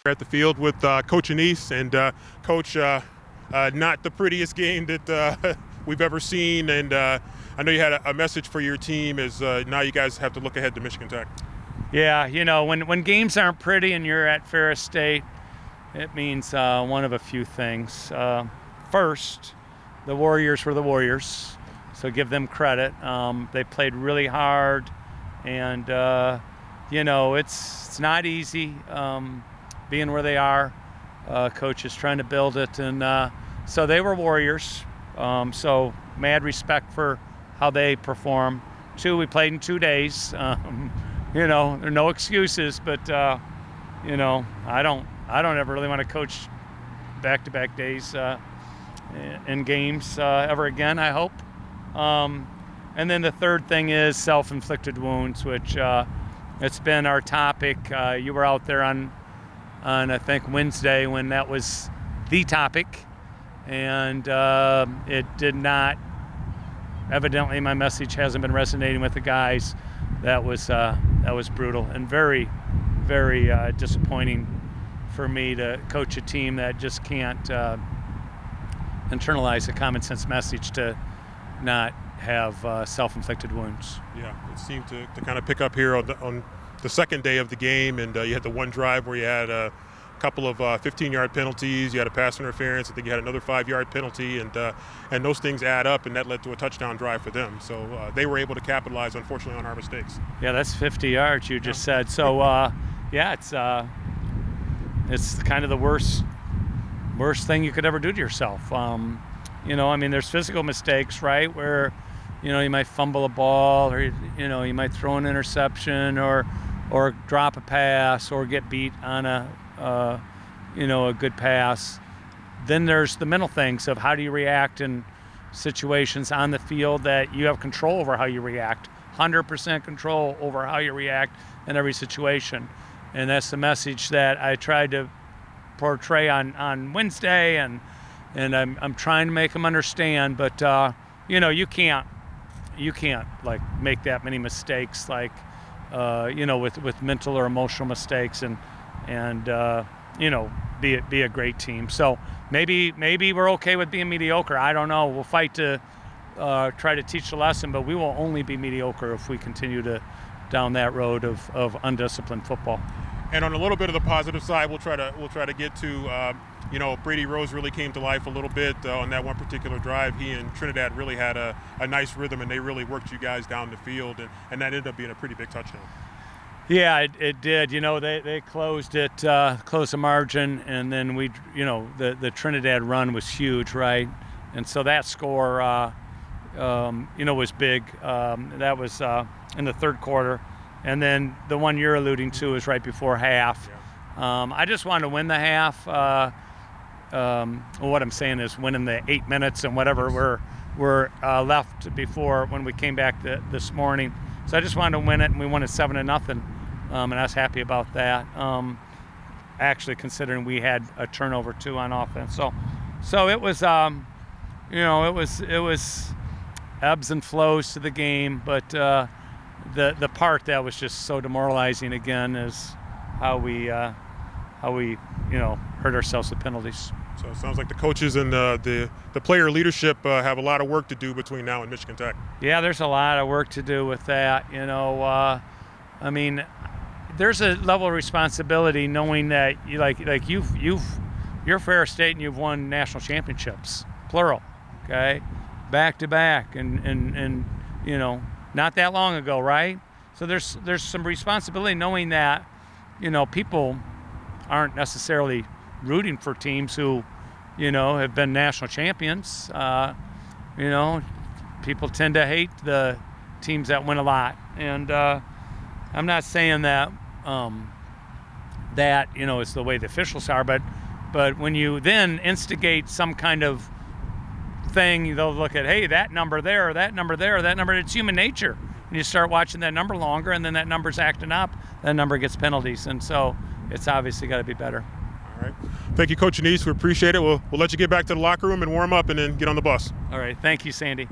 We're at the field with Coach Annese, and Coach, not the prettiest game that we've ever seen, and I know you had a message for your team as now you guys have to look ahead to Michigan Tech. Yeah, you know, when games aren't pretty and you're at Ferris State, it means one of a few things. First, the Warriors were the Warriors, so give them credit. They played really hard, and you know, it's not easy being where they are. Coach is trying to build it, and so they were Warriors. So mad respect for how they perform. Two, we played in 2 days. You know, there are no excuses, but you know, I don't ever really want to coach back-to-back days in games ever again, I hope. And then the third thing is self-inflicted wounds, which it's been our topic. You were out there on I think Wednesday when that was the topic, and it did not. Evidently, my message hasn't been resonating with the guys. That was brutal and very, very disappointing for me to coach a team that just can't internalize a common sense message to not have self-inflicted wounds. Yeah, it seemed to kind of pick up here on the second day of the game, and you had the one drive where you had a couple of 15-yard penalties, you had a pass interference, I think you had another 5-yard penalty, and those things add up, and that led to a touchdown drive for them. So they were able to capitalize, unfortunately, on our mistakes. Yeah, that's 50 yards you just said. So yeah, it's kind of the worst thing you could ever do to yourself. You know, I mean, there's physical mistakes, right, where you know you might fumble a ball, or you know you might throw an interception, or drop a pass, or get beat on a you know, a good pass. Then there's the mental things of how do you react in situations on the field that you have control over how you react, 100% control over how you react in every situation. And that's the message that I tried to portray on Wednesday, and I'm trying to make them understand. But you know, you can't like make that many mistakes, like you know, with mental or emotional mistakes, and you know, be a great team. So maybe we're okay with being mediocre. I don't know. We'll fight to try to teach the lesson, but we will only be mediocre if we continue down that road of undisciplined football. And on a little bit of the positive side, we'll try to get to you know, Brady Rose really came to life a little bit on that one particular drive. He and Trinidad really had a nice rhythm, and they really worked you guys down the field, and that ended up being a pretty big touchdown. Yeah, it did. You know, they closed it, closed the margin, and then we, you know, the Trinidad run was huge, right? And so that score, you know, was big. That was in the third quarter, and then the one you're alluding to is right before half. Yeah. I just wanted to win the half. What I'm saying is winning the 8 minutes and whatever were left before when we came back this morning. So I just wanted to win it, and we won it 7-0. And I was happy about that. Actually, considering we had a turnover too on offense, so it was, you know, it was ebbs and flows to the game. But the part that was just so demoralizing again is how we you know, hurt ourselves with penalties. So it sounds like the coaches and the player leadership have a lot of work to do between now and Michigan Tech. Yeah, there's a lot of work to do with that. You know, I mean, there's a level of responsibility knowing that you're Fair State and you've won national championships, plural, okay, back to back, and you know, not that long ago, right? So there's some responsibility knowing that, you know, people aren't necessarily rooting for teams who, you know, have been national champions. You know, people tend to hate the teams that win a lot, and I'm not saying that that, you know, is the way the officials are, but when you then instigate some kind of thing, they'll look at, hey, that number there, that number there, that number. It's human nature. And you start watching that number longer, and then that number's acting up. That number gets penalties, and so it's obviously got to be better. All right. Thank you, Coach Annese. We appreciate it. We'll let you get back to the locker room and warm up, and then get on the bus. All right. Thank you, Sandy.